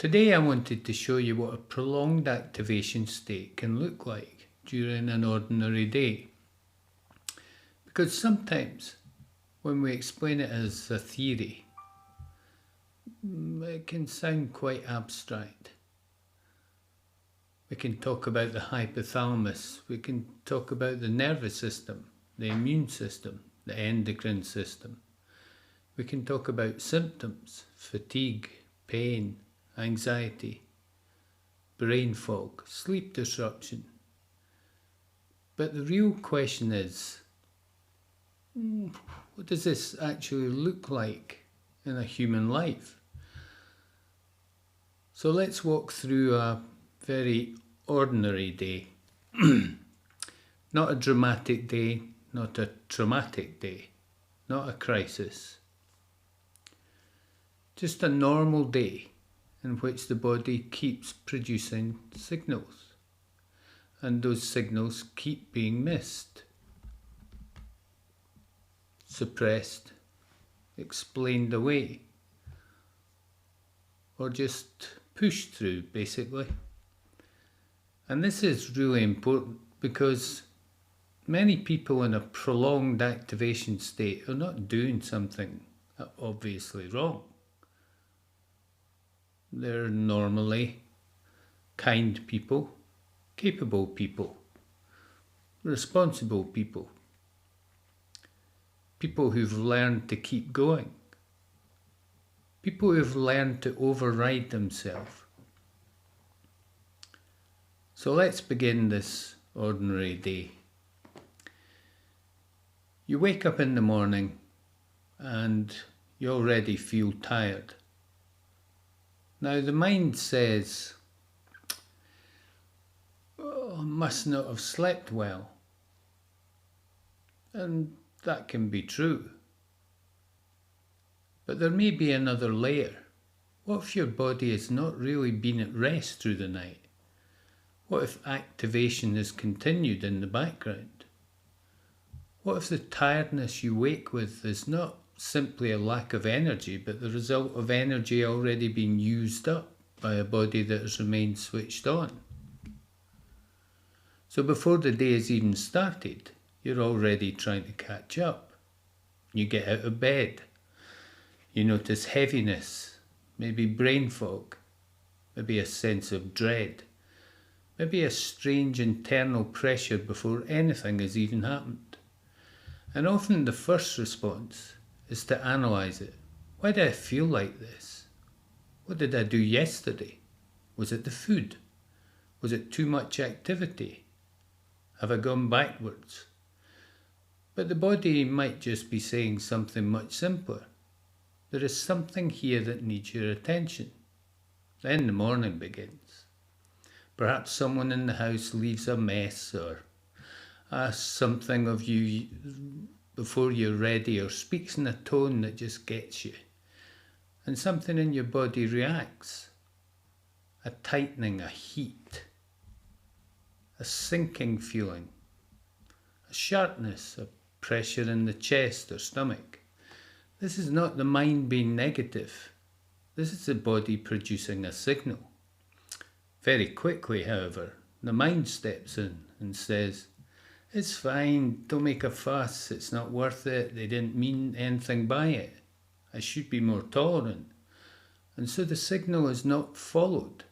Today I wanted to show you what a prolonged activation state can look like during an ordinary day. Because sometimes when we explain it as a theory, it can sound quite abstract. We can talk about the hypothalamus, we can talk about the nervous system, the immune system, the endocrine system. We can talk about symptoms, fatigue, pain, anxiety, brain fog, sleep disruption. But the real question is, what does this actually look like in a human life? So let's walk through a very ordinary day. Not a dramatic day, not a traumatic day, not a crisis. Just a normal day in which the body keeps producing signals, and those signals keep being missed, suppressed, explained away, or just pushed through, basically. And this is really important because many people in a prolonged activation state are not doing something obviously wrong. They're normally kind people, capable people, responsible people, people who've learned to keep going, people who've learned to override themselves. So let's begin this ordinary day. You wake up in the morning and you already feel tired. Now the mind says, "Oh, I must not have slept well." And that can be true. But there may be another layer. What if your body has not really been at rest through the night? What if activation has continued in the background? What if the tiredness you wake with is not simply a lack of energy, but the result of energy already being used up by a body that has remained switched on? So before the day has even started, you're already trying to catch up. You get out of bed. You notice heaviness, maybe brain fog, maybe a sense of dread, maybe a strange internal pressure before anything has even happened. And often the first response is to analyse it. Why do I feel like this? What did I do yesterday? Was it the food? Was it too much activity? Have I gone backwards? But the body might just be saying something much simpler. There is something here that needs your attention. Then the morning begins. Perhaps someone in the house leaves a mess or asks something of you before you're ready, or speaks in a tone that just gets you. And something in your body reacts. A tightening, a heat, a sinking feeling, a sharpness, a pressure in the chest or stomach. This is not the mind being negative. This is the body producing a signal. Very quickly, however, the mind steps in and says, "It's fine, don't make a fuss, it's not worth it, they didn't mean anything by it. I should be more tolerant." And so the signal is not followed.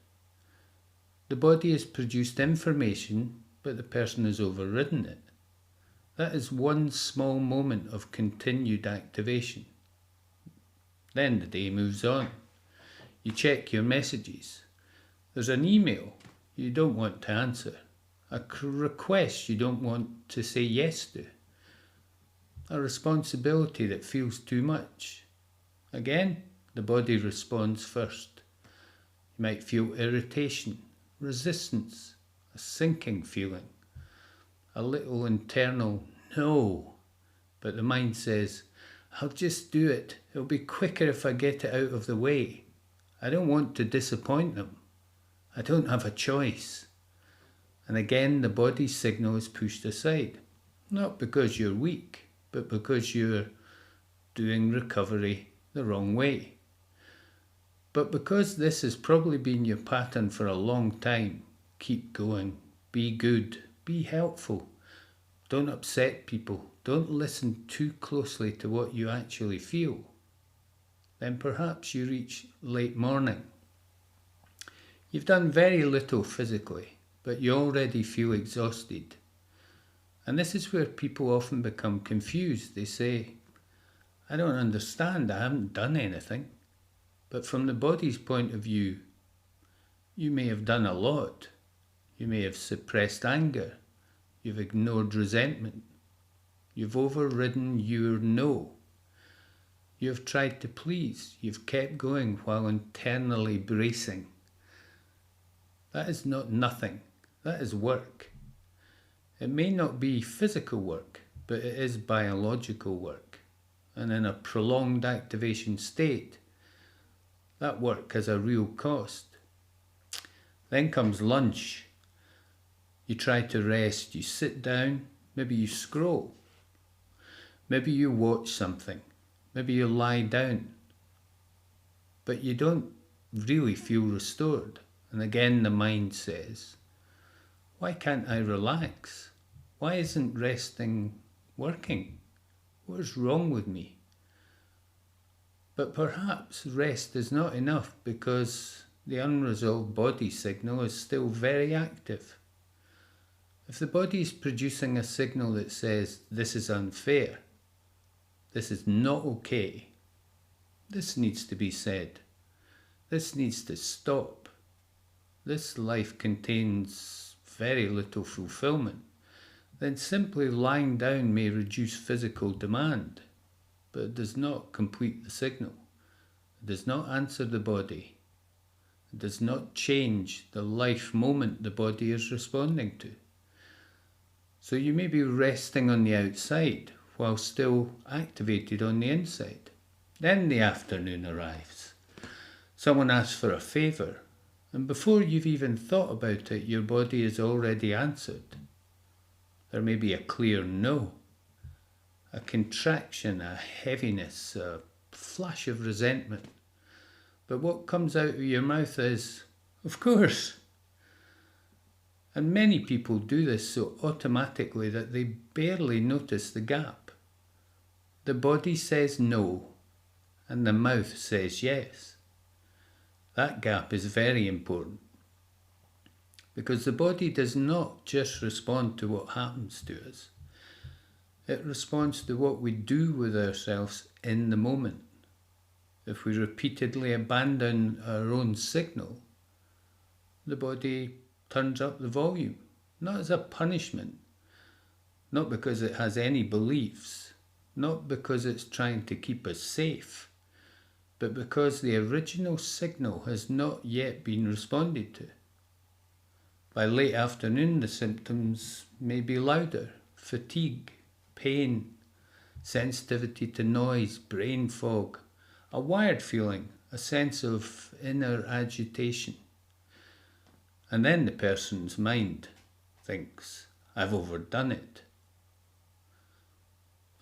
The body has produced information, but the person has overridden it. That is one small moment of continued activation. Then the day moves on. You check your messages. There's an email you don't want to answer. A request you don't want to say yes to. A responsibility that feels too much. Again, the body responds first. You might feel irritation, resistance, a sinking feeling, a little internal no. But the mind says, "I'll just do it. It'll be quicker if I get it out of the way. I don't want to disappoint them. I don't have a choice." And again, the body's signal is pushed aside. Not because you're weak, but because you're doing recovery the wrong way. But because this has probably been your pattern for a long time, keep going, be good, be helpful, don't upset people, don't listen too closely to what you actually feel. Then perhaps you reach late morning. You've done very little physically, but you already feel exhausted. And this is where people often become confused. They say, I don't understand, I haven't done anything. But from the body's point of view, you may have done a lot. You may have suppressed anger. You've ignored resentment. You've overridden your no. You've tried to please. You've kept going while internally bracing. That is not nothing. That is work. It may not be physical work, but it is biological work. And in a prolonged activation state, that work has a real cost. Then comes lunch. You try to rest, you sit down, maybe you scroll. Maybe you watch something. Maybe you lie down. But you don't really feel restored. And again the mind says, why can't I relax? Why isn't resting working? What is wrong with me? But perhaps rest is not enough because the unresolved body signal is still very active. If the body is producing a signal that says, this is unfair, this is not okay, this needs to be said, this needs to stop, this life contains very little fulfilment, then simply lying down may reduce physical demand, but it does not complete the signal. It does not answer the body. It does not change the life moment the body is responding to. So you may be resting on the outside while still activated on the inside. Then the afternoon arrives. Someone asks for a favour, and before you've even thought about it, your body has already answered. There may be a clear no, a contraction, a heaviness, a flash of resentment. But what comes out of your mouth is, of course. And many people do this so automatically that they barely notice the gap. The body says no, and the mouth says yes. That gap is very important. Because the body does not just respond to what happens to us. It responds to what we do with ourselves in the moment. If we repeatedly abandon our own signal, the body turns up the volume, not as a punishment, not because it has any beliefs, not because it's trying to keep us safe, but because the original signal has not yet been responded to. By late afternoon, the symptoms may be louder: fatigue, pain, sensitivity to noise, brain fog, a wired feeling, a sense of inner agitation. And then the person's mind thinks, I've overdone it.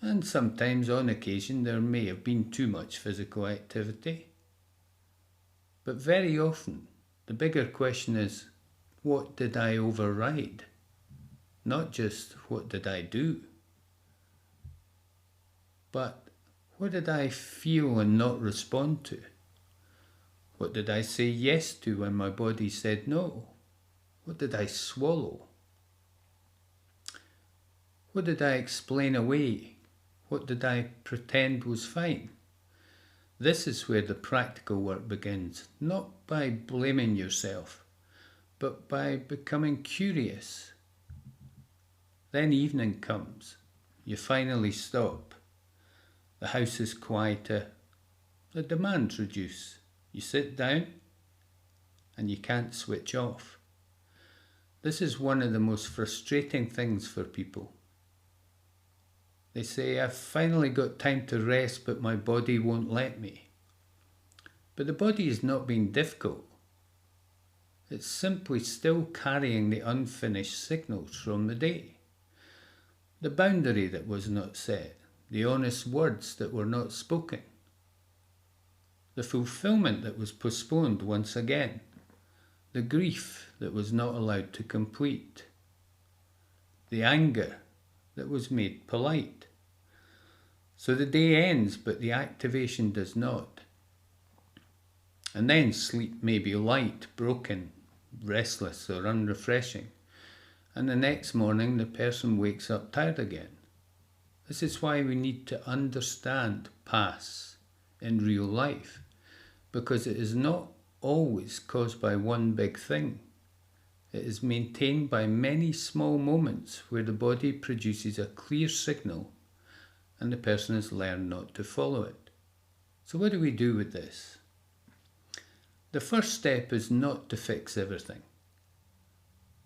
And sometimes, on occasion, there may have been too much physical activity. But very often, the bigger question is, what did I override? Not just what did I do, but what did I feel and not respond to? What did I say yes to when my body said no? What did I swallow? What did I explain away? What did I pretend was fine? This is where the practical work begins, not by blaming yourself, but by becoming curious. Then evening comes. You finally stop. The house is quieter. The demands reduce. You sit down and you can't switch off. This is one of the most frustrating things for people. They say, I've finally got time to rest, but my body won't let me. But the body is not being difficult. It's simply still carrying the unfinished signals from the day. The boundary that was not set, the honest words that were not spoken. the fulfilment that was postponed once again, the grief that was not allowed to complete, the anger that was made polite. So the day ends, but the activation does not. And then sleep may be light, broken, restless or unrefreshing. And the next morning the person wakes up tired again. This is why we need to understand pass in real life, because it is not always caused by one big thing. It is maintained by many small moments where the body produces a clear signal and the person has learned not to follow it. So what do we do with this? The first step is not to fix everything.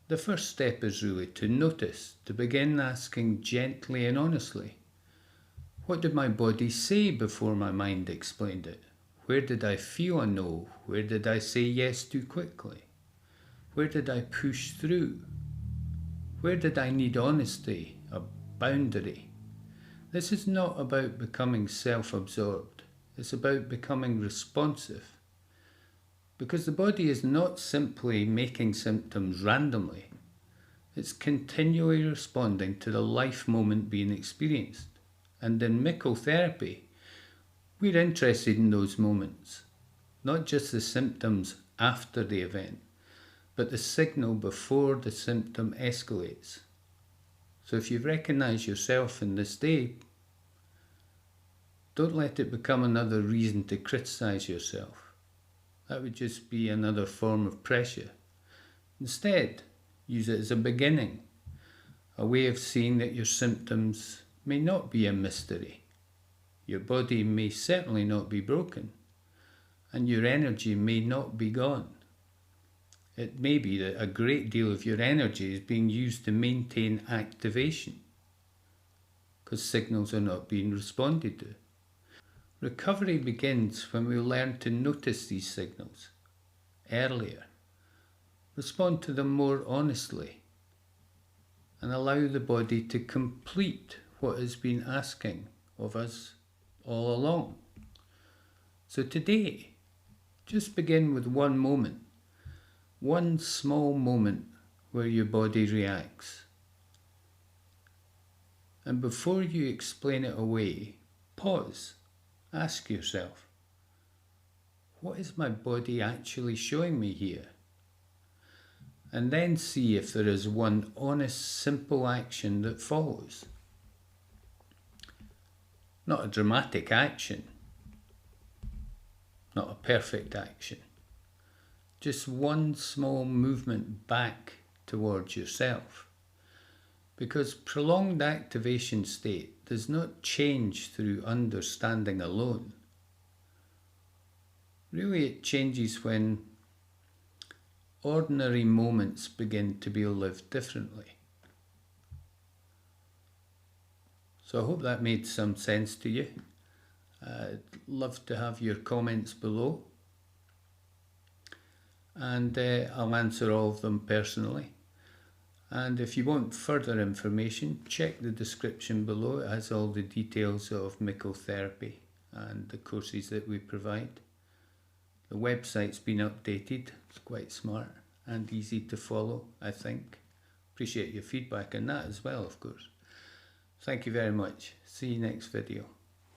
The first step is really to notice, to begin asking gently and honestly, what did my body say before my mind explained it? Where did I feel a no? Where did I say yes too quickly? Where did I push through? Where did I need honesty, a boundary? This is not about becoming self-absorbed. It's about becoming responsive. Because the body is not simply making symptoms randomly. It's continually responding to the life moment being experienced. And in Mickel therapy, we're interested in those moments, not just the symptoms after the event, but the signal before the symptom escalates. So if you recognize yourself in this day, don't let it become another reason to criticize yourself. That would just be another form of pressure. Instead, use it as a beginning, a way of seeing that your symptoms may not be a mystery. Your body may certainly not be broken, and your energy may not be gone. It may be that a great deal of your energy is being used to maintain activation, because signals are not being responded to. Recovery begins when we learn to notice these signals earlier, respond to them more honestly, and allow the body to complete what it's been asking of us all along. So today, just begin with one moment, one small moment where your body reacts. And before you explain it away, pause. Ask yourself, what is my body actually showing me here? And then see if there is one honest, simple action that follows. Not a dramatic action, not a perfect action. Just one small movement back towards yourself. Because prolonged activation state does not change through understanding alone. Really, it changes when ordinary moments begin to be lived differently. So I hope that made some sense to you. I'd love to have your comments below, and I'll answer all of them personally. And if you want further information, check the description below. It has all the details of Mickel therapy and the courses that we provide. The website's been updated. It's quite smart and easy to follow, I think. Appreciate your feedback on that as well, of course. Thank you very much. See you next video.